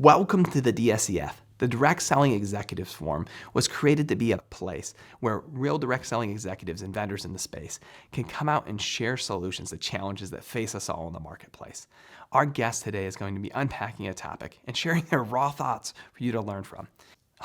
Welcome to the DSEF. The Direct Selling Executives Forum was created to be a place where real direct selling executives and vendors in the space can come out and share solutions to challenges that face us all in the marketplace. Our guest today is going to be unpacking a topic and sharing their raw thoughts for you to learn from.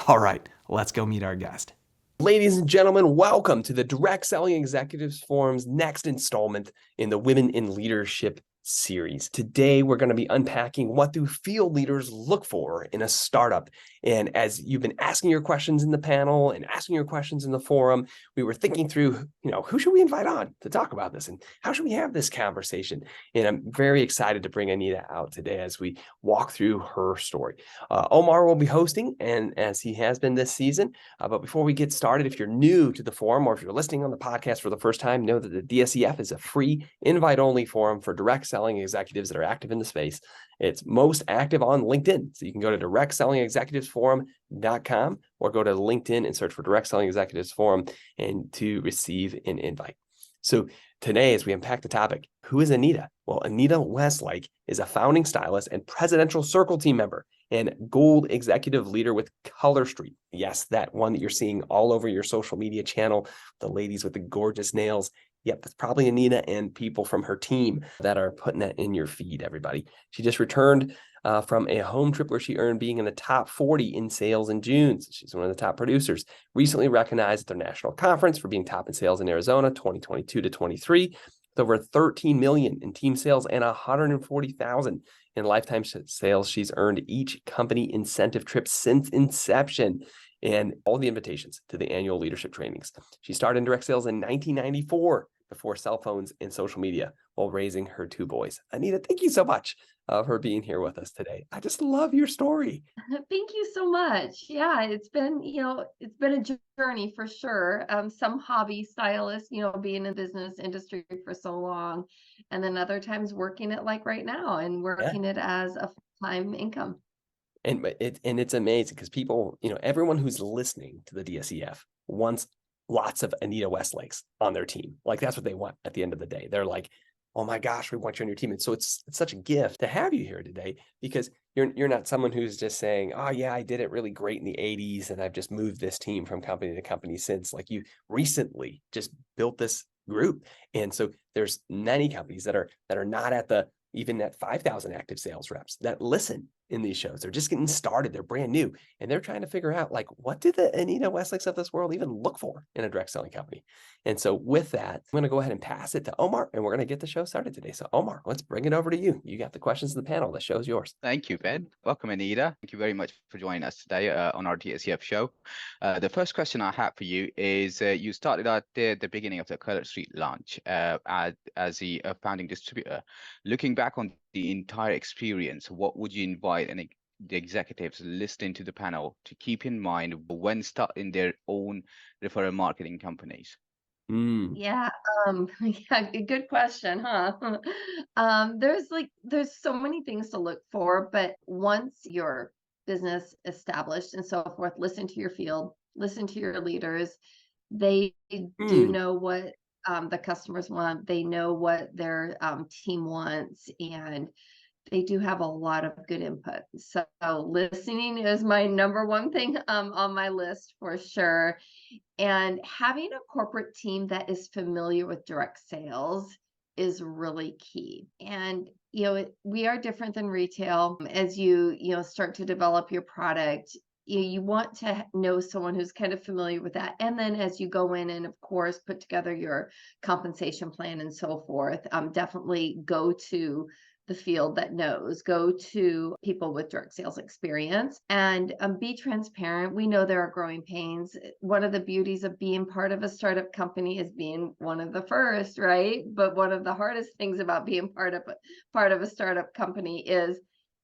All right, let's go meet our guest. Ladies and gentlemen, welcome to the Direct Selling Executives Forum's next installment in the Women in Leadership series. Today, we're going to be unpacking what do field leaders look for in a startup. And as you've been asking your questions in the panel and asking your questions in the forum, we were thinking through, who should we invite on to talk about this and how should we have this conversation? And I'm very excited to bring Anita out today as we walk through her story. Omar will be hosting, and as he has been this season. But before we get started, if you're new to the forum or if you're listening on the podcast for the first time, know that the DSEF is a free invite-only forum for direct selling executives that are active in the space. It's most active on LinkedIn. So you can go to directselling-executivesforum.com or go to LinkedIn and search for Direct Selling Executives Forum and to receive an invite. So today, as we unpack the topic, who is Anita? Well, Anita Westlake is a founding stylist and presidential circle team member and gold executive leader with Color Street. Yes, that one that you're seeing all over your social media channel, the ladies with the gorgeous nails. Yep, that's probably Anita and people from her team that are putting that in your feed, everybody. She just returned from a home trip where she earned being in the top 40 in sales in June. So she's one of the top producers. Recently recognized at their national conference for being top in sales in Arizona 2022 to 23, with over 13 million in team sales and 140,000 in lifetime sales she's earned each company incentive trip since inception and all the invitations to the annual leadership trainings. She started in direct sales in 1994 before cell phones and social media while raising her two boys. Anita, thank you so much for being here with us today. I just love your story. Thank you so much. Yeah, it's been a journey for sure. Some hobby stylists, being in the business industry for so long, and then other times working it like right now and Yeah. working it as a full-time income. And it's amazing because people, everyone who's listening to the DSEF wants lots of Anita Westlakes on their team. Like that's what they want at the end of the day. They're like, oh my gosh, we want you on your team. And so it's such a gift to have you here today because you're not someone who's just saying, oh yeah, I did it really great in the 80s and I've just moved this team from company to company since. Like you recently just built this group. And so there's many companies that are not at even at 5,000 active sales reps that listen in these shows. They're just getting started. They're brand new. And they're trying to figure out, like, what do the Anita Westlakes of this world even look for in a direct selling company? And so with that, I'm going to go ahead and pass it to Omar, and we're going to get the show started today. So Omar, let's bring it over to you. You got the questions of the panel. The show's yours. Thank you, Ben. Welcome, Anita. Thank you very much for joining us today on our DSEF show. The first question I have for you is you started at the beginning of the Color Street launch as the founding distributor. Looking back on the entire experience, what would you invite the executives listening to the panel to keep in mind when starting their own referral marketing companies? Yeah, yeah, good question, huh? There's so many things to look for, but once your business established and so forth, listen to your field, listen to your leaders. They do know what the customers want. They know what their team wants, and they do have a lot of good input. So listening is my number one thing on my list for sure. And having a corporate team that is familiar with direct sales is really key. And we are different than retail. As you start to develop your product, you want to know someone who's kind of familiar with that. And then as you go in and of course put together your compensation plan and so forth, definitely go to the field that knows, go to people with direct sales experience and be transparent. We know there are growing pains. One of the beauties of being part of a startup company is being one of the first, right? But one of the hardest things about being part of a startup company is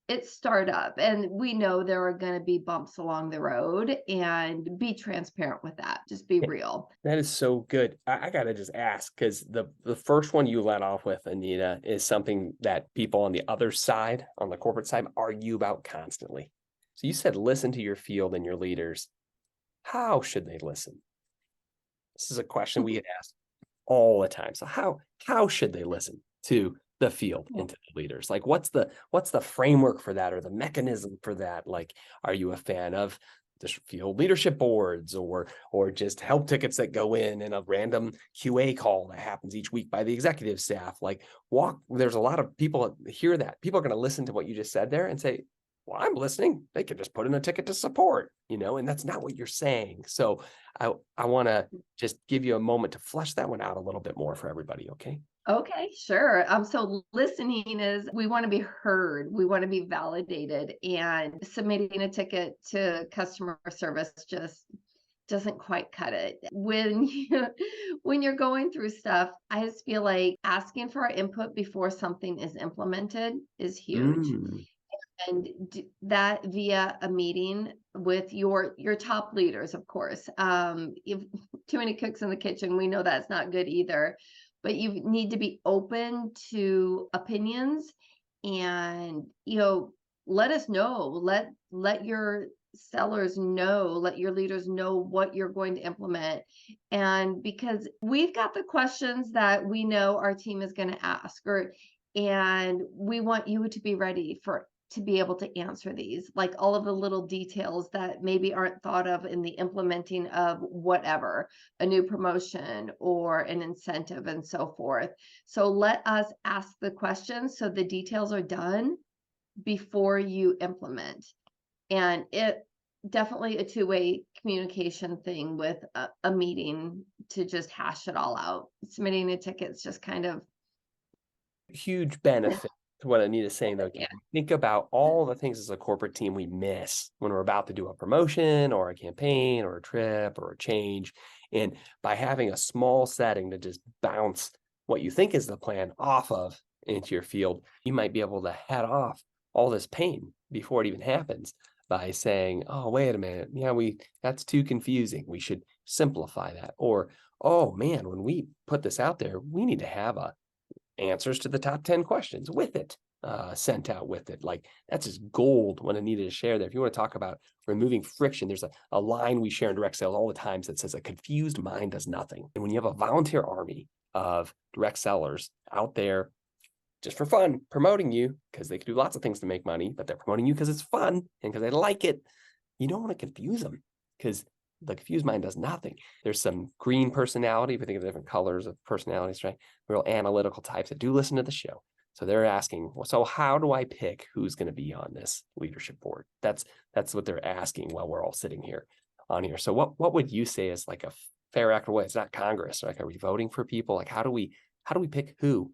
it's startup, and we know there are going to be bumps along the road, and be transparent with that. Just be real. That is so good. I got to just ask, because the first one you led off with, Anita, is something that people on the other side, on the corporate side, argue about constantly. So you said listen to your field and your leaders. How should they listen? This is a question we get asked all the time. So how should they listen to the field Yeah. into the leaders? Like, what's the framework for that, or the mechanism for that? Like, are you a fan of just field leadership boards, or just help tickets that go in a random QA call that happens each week by the executive staff? Like, there's a lot of people hear that. People are going to listen to what you just said there and say, well, I'm listening. They could just put in a ticket to support, and that's not what you're saying. So I want to just give you a moment to flesh that one out a little bit more for everybody. Okay. Okay, sure. So listening is, we want to be heard, we want to be validated, and submitting a ticket to customer service just doesn't quite cut it. When you're going through stuff, I just feel like asking for our input before something is implemented is huge. Mm. And that via a meeting with your top leaders, of course. If too many cooks in the kitchen, we know that's not good either. But you need to be open to opinions, and let us know. Let your sellers know, let your leaders know what you're going to implement. And because we've got the questions that we know our team is going to ask, and we want you to be ready to be able to answer these, like all of the little details that maybe aren't thought of in the implementing of whatever, a new promotion or an incentive and so forth. So let us ask the questions so the details are done before you implement. And it definitely a two-way communication thing with a meeting to just hash it all out. Submitting a ticket's just kind of Huge benefit to what Anita's saying, though. Yeah. Think about all the things as a corporate team we miss when we're about to do a promotion or a campaign or a trip or a change. And by having a small setting to just bounce what you think is the plan off of into your field, you might be able to head off all this pain before it even happens by saying, oh, wait a minute. Yeah, that's too confusing. We should simplify that. Or, oh man, when we put this out there, we need to have answers to the top 10 questions with it sent out with it. Like, that's just gold when Anita to share there. If you want to talk about removing friction, there's a line we share in direct sales all the time that says a confused mind does nothing. And when you have a volunteer army of direct sellers out there just for fun promoting you, because they can do lots of things to make money, but they're promoting you because it's fun and because they like it, you don't want to confuse them, because the confused mind does nothing. There's some green personality, if we think of the different colors of personalities, right? Real analytical types that do listen to the show. So they're asking, well, so how do I pick who's going to be on this leadership board? That's what they're asking while we're all sitting here on here. So what would you say is like a fair, equitable way? It's not Congress. Like, are we voting for people? Like, how do we pick who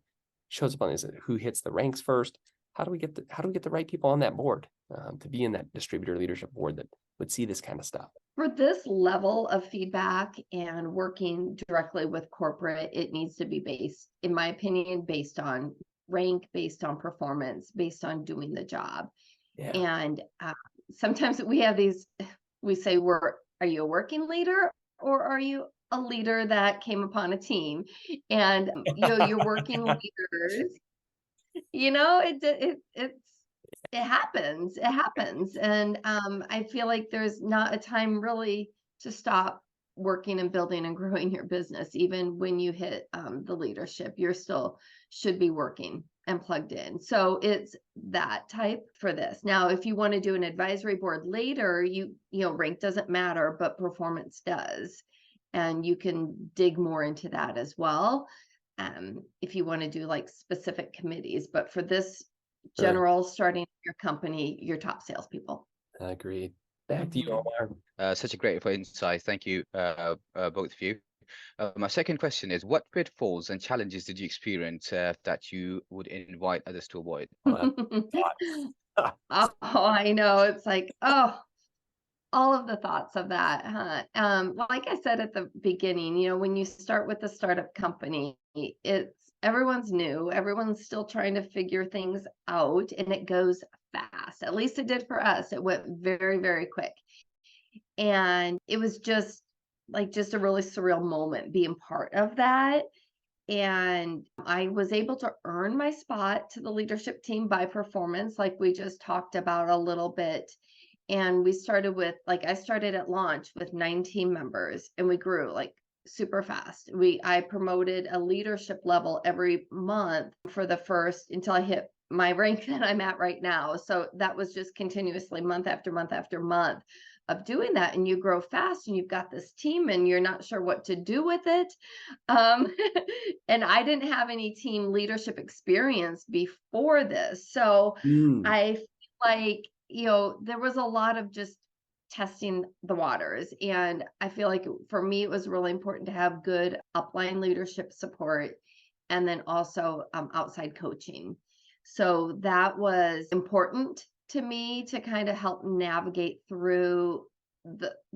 shows up on this? Who hits the ranks first? How do we get the right people on that board to be in that distributor leadership board that would see this kind of stuff? For this level of feedback and working directly with corporate, it needs to be based, in my opinion, based on rank, based on performance, based on doing the job. Yeah. And sometimes we say, are you a working leader, or are you a leader that came upon a team? And your working leaders, it happens. And I feel like there's not a time really to stop working and building and growing your business. Even when you hit the leadership, you're still should be working and plugged in. So it's that type for this. Now, if you want to do an advisory board later, rank doesn't matter, but performance does. And you can dig more into that as well. If you want to do like specific committees, but for this general starting your company, your top salespeople. Agreed. Back to you, Omar. Such a great insight. Thank you, both of you. My second question is, what pitfalls and challenges did you experience that you would invite others to avoid? Oh, I know. It's like, all of the thoughts of that, huh? Like I said at the beginning, when you start with a startup company, everyone's new, everyone's still trying to figure things out, and it goes fast. At least it did for us. It went very, very quick. And it was just a really surreal moment being part of that. And I was able to earn my spot to the leadership team by performance, like we just talked about a little bit. And we started I started at launch with 9 team members, and we grew like super fast. I promoted a leadership level every month for the first until I hit my rank that I'm at right now. So that was just continuously month after month after month of doing that. And you grow fast and you've got this team and you're not sure what to do with it. Um, and I didn't have any team leadership experience before this. So I feel like, there was a lot of just testing the waters. And I feel like for me, it was really important to have good upline leadership support and then also outside coaching. So that was important to me to kind of help navigate through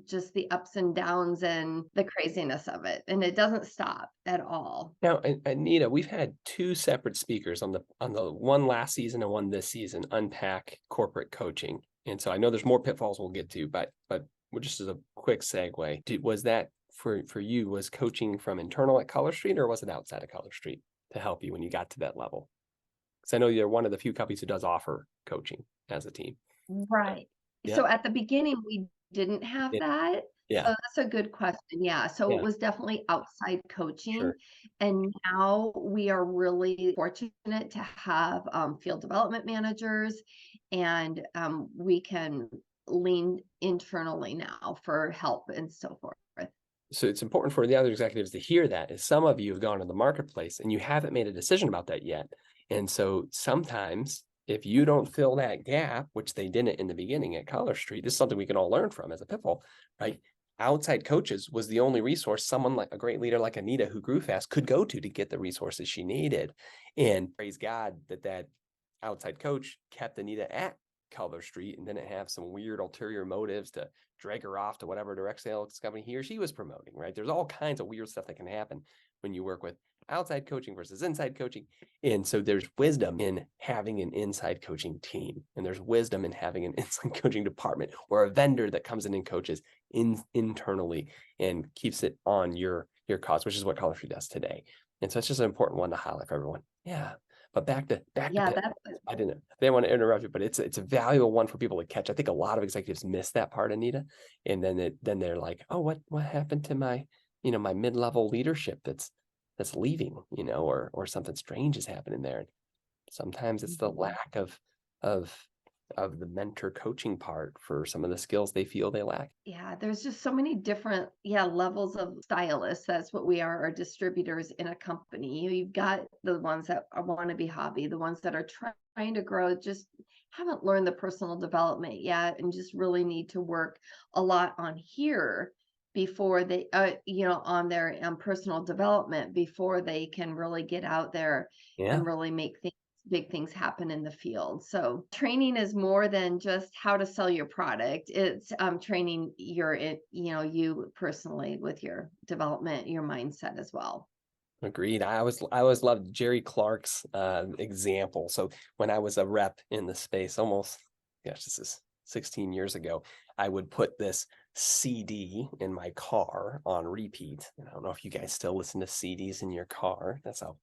just the ups and downs and the craziness of it. And it doesn't stop at all. Now, Anita, we've had two separate speakers on the one last season and one this season unpack corporate coaching. And so I know there's more pitfalls we'll get to, but just as a quick segue, was that for you, was coaching from internal at Color Street or was it outside of Color Street to help you when you got to that level? Because I know you're one of the few companies who does offer coaching as a team. Right. Yeah. So at the beginning, we didn't have that. Yeah. So that's a good question. Yeah. So it was definitely outside coaching. And now we are really fortunate to have field development managers, and we can lean internally now for help and so forth. So it's important for the other executives to hear that, is some of you have gone to the marketplace and you haven't made a decision about that yet. And so sometimes if you don't fill that gap, which they didn't in the beginning at Color Street, this is something we can all learn from as a pitfall, right? Outside coaches was the only resource someone like a great leader like Anita, who grew fast, could go to get the resources she needed. And praise God that outside coach kept Anita at Color Street and didn't have some weird ulterior motives to drag her off to whatever direct sales company he or she was promoting, right? There's all kinds of weird stuff that can happen when you work with outside coaching versus inside coaching. And so there's wisdom in having an inside coaching team, and there's wisdom in having an inside coaching department or a vendor that comes in and coaches internally and keeps it on your cause, which is what Color Street does today. And so it's just an important one to highlight for everyone. Yeah. But back to I didn't want to interrupt you, but it's a valuable one for people to catch. I think a lot of executives miss that part, Anita. And then they're like, oh, what happened to my, my mid-level leadership that's leaving, or something strange is happening there. Sometimes it's the lack of the mentor coaching part for some of the skills they feel they lack. Yeah, there's just so many different levels of stylists. That's what we are distributors in a company. You've got the ones that want to be hobby, the ones that are trying to grow, just haven't learned the personal development yet and just really need to work a lot on here before they on their personal development before they can really get out there and really make big things happen in the field. So training is more than just how to sell your product. It's training you personally with your development, your mindset as well. Agreed. I always loved Jerry Clark's example. So when I was a rep in the space, this is 16 years ago, I would put this CD in my car on repeat. And I don't know if you guys still listen to CDs in your car. That's how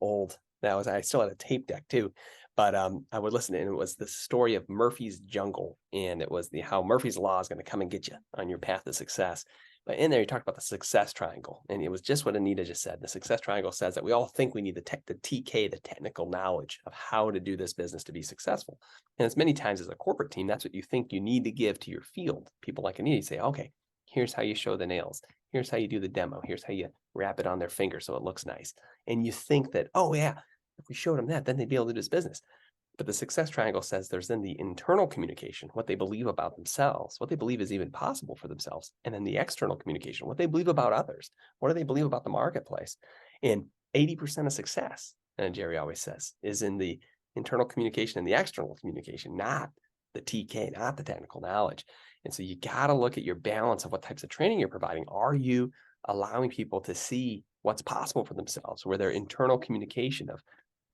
old that was. I still had a tape deck too, but I would listen to it, and it was the story of Murphy's Jungle, and it was how Murphy's Law is going to come and get you on your path to success. But in there, he talked about the success triangle, and it was just what Anita just said. The success triangle says that we all think we need the TK, the technical knowledge of how to do this business to be successful. And as many times as a corporate team, that's what you think you need to give to your field. People like Anita say, okay, here's how you show the nails. Here's how you do the demo. Here's how you wrap it on their finger so it looks nice. And you think that, oh yeah, if we showed them that, then they'd be able to do this business. But the success triangle says there's then the internal communication, what they believe about themselves, what they believe is even possible for themselves. And then the external communication, what they believe about others. What do they believe about the marketplace? And 80% of success, and Jerry always says, is in the internal communication and the external communication, not the TK, not the technical knowledge. And so you got to look at your balance of what types of training you're providing. Are you allowing people to see what's possible for themselves, where their internal communication of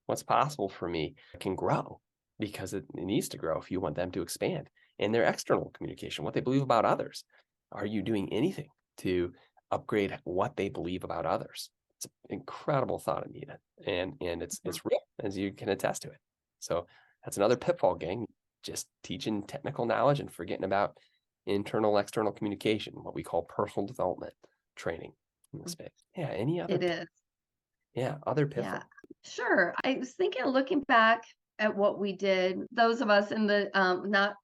what's possible for me can grow, because it needs to grow if you want them to expand, and their external communication, what they believe about others. Are you doing anything to upgrade what they believe about others? It's an incredible thought, Anita, and it's real, as you can attest to it. So that's another pitfall, gang, just teaching technical knowledge and forgetting about internal, external communication, what we call personal development training. in the space. Yeah. Any other? It is. Other Yeah, pitfalls. sure. I was thinking, looking back at what we did, those of us in the, not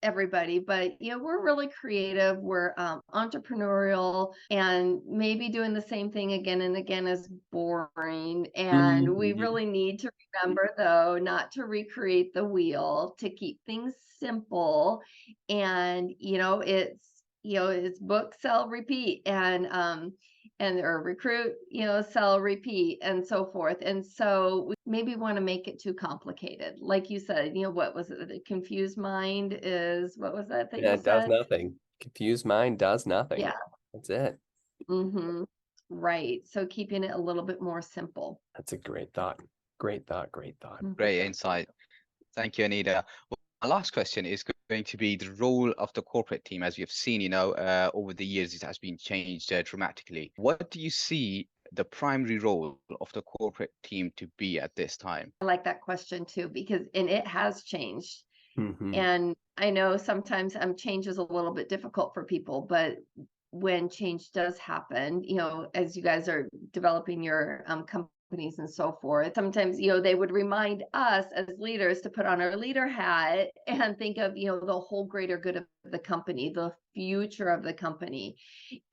everybody, but we're really creative. We're entrepreneurial, and maybe doing the same thing again and again is boring. And we Mhm. really need to remember, though, not to recreate the wheel, to keep things simple. And it's book, sell, repeat, and or recruit, sell, repeat, and so forth. And so we maybe want to make it too complicated. Like you said, what was it? The confused mind is, what was that Yeah, you it does said? nothing. Confused mind does nothing. Yeah. That's it. Mm-hmm. Right. So keeping it a little bit more simple. That's a great thought. Great thought. Great thought. Great insight. Thank you, Anita. My last question is going to be the role of the corporate team. As we have seen, over the years, it has been changed dramatically. What do you see the primary role of the corporate team to be at this time? I like that question too, because it has changed. Mhm. And I know sometimes change is a little bit difficult for people, but when change does happen, as you guys are developing your companies and so forth, sometimes, they would remind us as leaders to put on our leader hat and think of, the whole greater good of the company, the future of the company.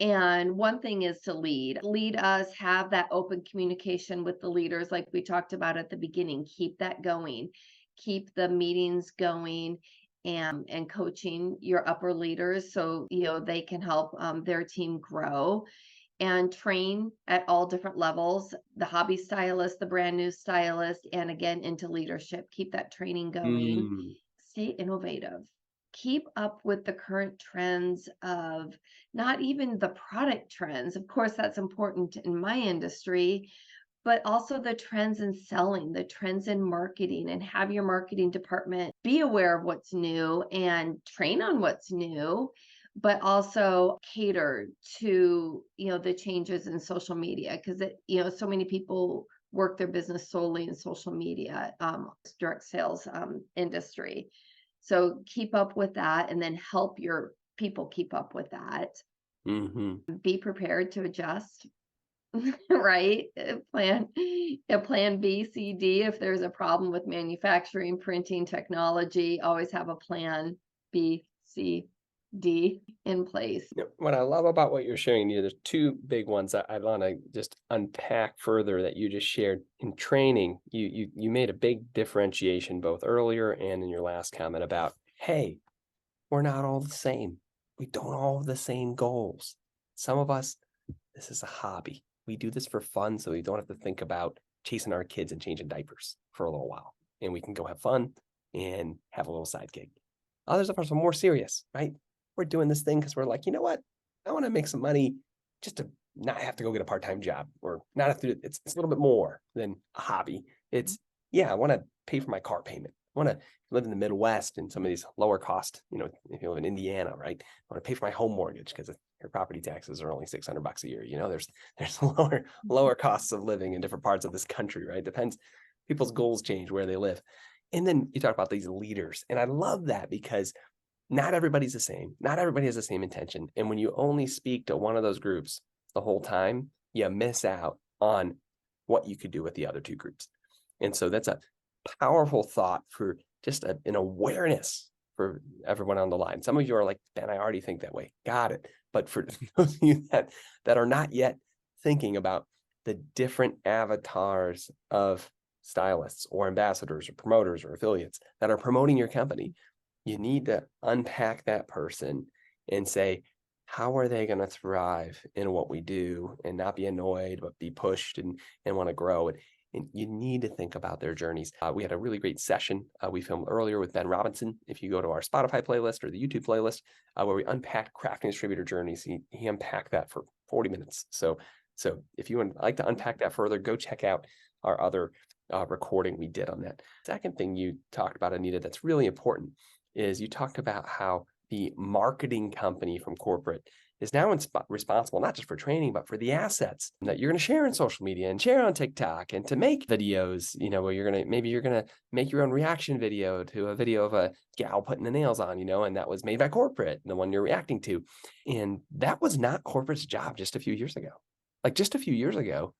And one thing is to lead us, have that open communication with the leaders, like we talked about at the beginning. Keep that going, keep the meetings going, and coaching your upper leaders so they can help their team grow, and train at all different levels, the hobby stylist, the brand new stylist, and again into leadership. Keep that training going. Mm. Stay innovative. Keep up with the current trends of, not even the product trends, of course that's important in my industry, but also the trends in selling, the trends in marketing, and have your marketing department be aware of what's new and train on what's new, but also cater to, the changes in social media, because so many people work their business solely in social media, direct sales industry. So keep up with that, and then help your people keep up with that. Mhm. Be prepared to adjust. Right? A plan B, C, D. If there's a problem with manufacturing, printing, technology, always have a plan B, C, D in place. What I love about what you're sharing, there's two big ones that I want to just unpack further that you just shared. In training, you made a big differentiation both earlier and in your last comment about, hey, we're not all the same. We don't all have the same goals. Some of us, this is a hobby. We do this for fun, so we don't have to think about chasing our kids and changing diapers for a little while. And we can go have fun and have a little side gig. Others of us are more serious, right? We're doing this thing because we're like, you know what? I want to make some money just to not have to go get a part-time job, or not have to, it's a little bit more than a hobby. It's, I want to pay for my car payment. I want to live in the Midwest in some of these lower cost, if you live in Indiana, right? I want to pay for my home mortgage because your property taxes are only $600 a year. There's lower costs of living in different parts of this country, right? Depends. People's goals change where they live. And then you talk about these leaders. And I love that because not everybody's the same. Not everybody has the same intention. And when you only speak to one of those groups the whole time, you miss out on what you could do with the other two groups. And so that's a powerful thought for just an awareness for everyone on the line. Some of you are like, Ben, I already think that way. Got it. But for those of you that are not yet thinking about the different avatars of stylists or ambassadors or promoters or affiliates that are promoting your company, you need to unpack that person and say, how are they going to thrive in what we do and not be annoyed, but be pushed and want to grow? And you need to think about their journeys. We had a really great session we filmed earlier with Ben Robinson. If you go to our Spotify playlist or the YouTube playlist, where we unpacked crafting distributor journeys, he unpacked that for 40 minutes. So if you would like to unpack that further, go check out our other recording we did on that. Second thing you talked about, Anita, that's really important is you talked about how the marketing company from corporate is now responsible not just for training, but for the assets that you're going to share in social media and share on TikTok, and to make videos, where you're going to make your own reaction video to a video of a gal putting the nails on, and that was made by corporate, the one you're reacting to. And that was not corporate's job just a few years ago. Like just a few years ago,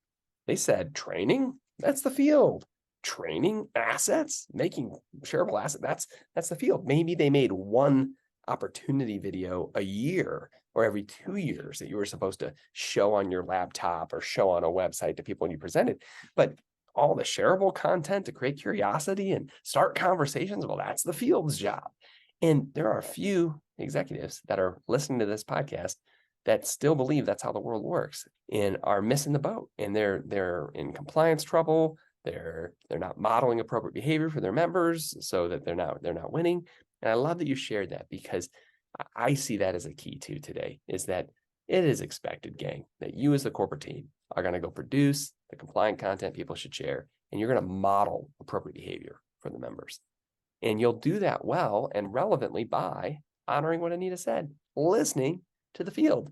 they said training, that's the field. Training assets, making shareable assets, that's the field. Maybe they made one opportunity video a year or every 2 years that you were supposed to show on your laptop or show on a website to people when you presented. But all the shareable content to create curiosity and start conversations, well, that's the field's job. And there are a few executives that are listening to this podcast that still believe that's how the world works and are missing the boat. And they're in compliance trouble. They're not modeling appropriate behavior for their members so that they're not winning. And I love that you shared that, because I see that as a key too today, is that it is expected, gang, that you as the corporate team are going to go produce the compliant content people should share, and you're going to model appropriate behavior for the members. And you'll do that well and relevantly by honoring what Anita said, listening to the field.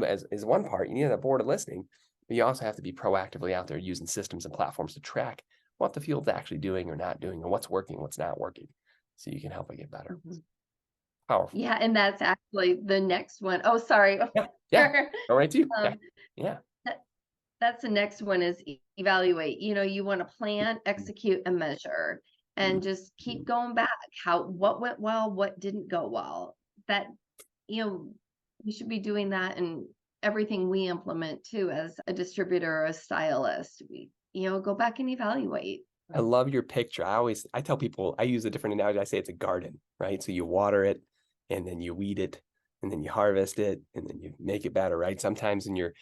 As one part, you need that board of listening. But you also have to be proactively out there using systems and platforms to track what the field's actually doing or not doing, and what's working, what's not working, so you can help it get better. Powerful. Yeah, and that's actually the next one. Oh, sorry. Yeah. All right, too. Yeah. That's the next one is evaluate. You want to plan, execute, and measure, and just keep going back. What went well, what didn't go well. That, we should be doing that in everything we implement too, as a distributor or a stylist. We, go back and evaluate. I love your picture. I tell people, I use a different analogy. I say it's a garden, right? So you water it, and then you weed it, and then you harvest it, and then you make it better, right? Sometimes in your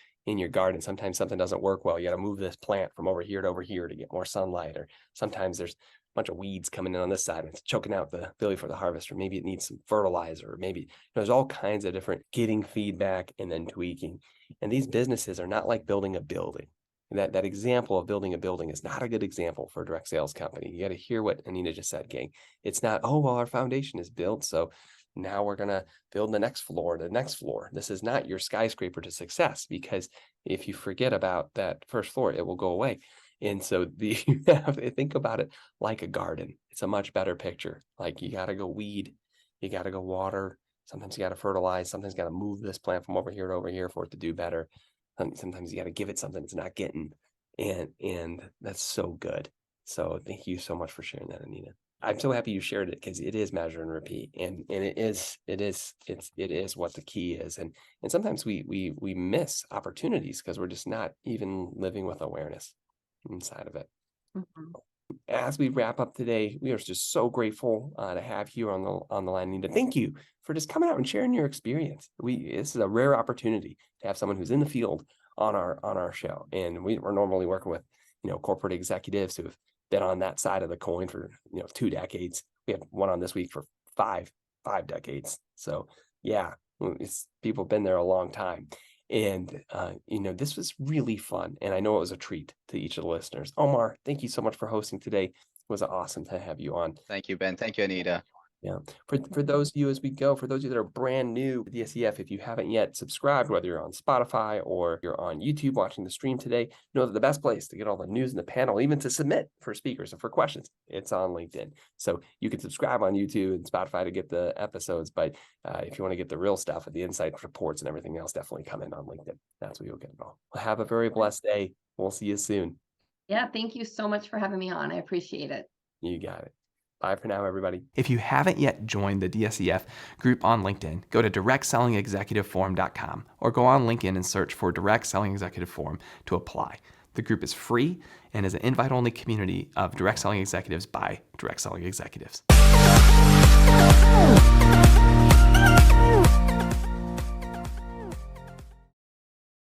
garden, sometimes something doesn't work well. You got to move this plant from over here to over here to get more sunlight, or sometimes there's a bunch of weeds coming in on this side and it's choking out the ability for the harvest, or maybe it needs some fertilizer, or maybe there's all kinds of different getting feedback and then tweaking. And these businesses are not like building a building. That example of building a building is not a good example for a direct sales company. You got to hear what Anita just said, gang. It's not, oh, well, our foundation is built, so now we're going to build the next floor. This is not your skyscraper to success, because if you forget about that first floor, it will go away. And so you have to think about it like a garden. It's a much better picture. Like, you got to go weed, you got to go water. Sometimes you got to fertilize. Sometimes you got to move this plant from over here to over here for it to do better. Sometimes you got to give it something it's not getting. And that's so good. So thank you so much for sharing that, Anita. I'm so happy you shared it, because it is measure and repeat. And it is what the key is. And sometimes we miss opportunities because we're just not even living with awareness inside of it. Mm-hmm. As we wrap up today, we are just so grateful to have you on the line, Anita. Thank you for just coming out and sharing your experience. This is a rare opportunity to have someone who's in the field on our show, and we're normally working with corporate executives who have been on that side of the coin for 2 decades. We have one on this week for five decades. So yeah, people have been there a long time. And, this was really fun. And I know it was a treat to each of the listeners. Omar, thank you so much for hosting today. It was awesome to have you on. Thank you, Ben. Thank you, Anita. Yeah. For those of you, as we go, for those of you that are brand new to DSEF, if you haven't yet subscribed, whether you're on Spotify or you're on YouTube watching the stream today, know that the best place to get all the news in the panel, even to submit for speakers and for questions, it's on LinkedIn. So you can subscribe on YouTube and Spotify to get the episodes. But if you want to get the real stuff and the insight reports and everything else, definitely come in on LinkedIn. That's where you'll get it all. Well, have a very blessed day. We'll see you soon. Yeah, thank you so much for having me on. I appreciate it. You got it. Bye for now, everybody. If you haven't yet joined the DSEF group on LinkedIn, go to directsellingexecutiveforum.com or go on LinkedIn and search for Direct Selling Executive Forum to apply. The group is free and is an invite-only community of direct selling executives by direct selling executives.